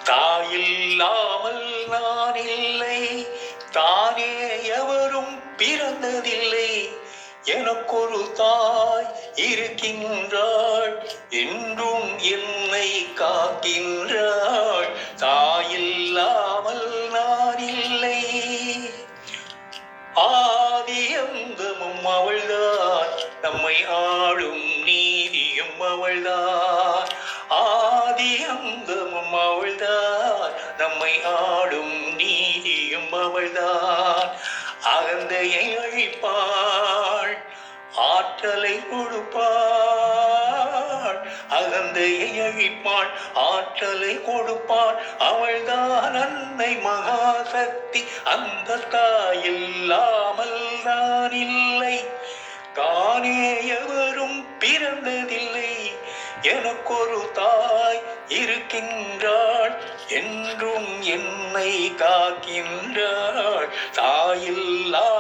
தாயில்லாமல் நான் இல்லை, தானே எவரும் பிறந்ததில்லை. எனக்கொரு தாய் இருக்கின்றாள், என்றும் என்னை காக்கின்றாள். தாயில்லாமல் நான் இல்லை. ஆதியந்தமும் அவள்தான், நம்மை ஆளும் நீதியும் அவள்தான். ஆதியந்தமும் அவள்தான், நம்மை ஆளும் நீதியும் அவள்தான். அகந்தையை அழிப்பாள், ஆற்றலை கொடுப்பாள். அகந்தையை அழிப்பாள், ஆற்றலை கொடுப்பாள். அவள்தான் அன்னை மகாசக்தி. அந்த தாயில்லாமல் நான் இல்லை, தானே எவரும் பிறந்ததில்லை. எனக்கொரு தாய் இருக்கின்றாள், என்றும் என்னை காக்கின்றாள். தாயில்லா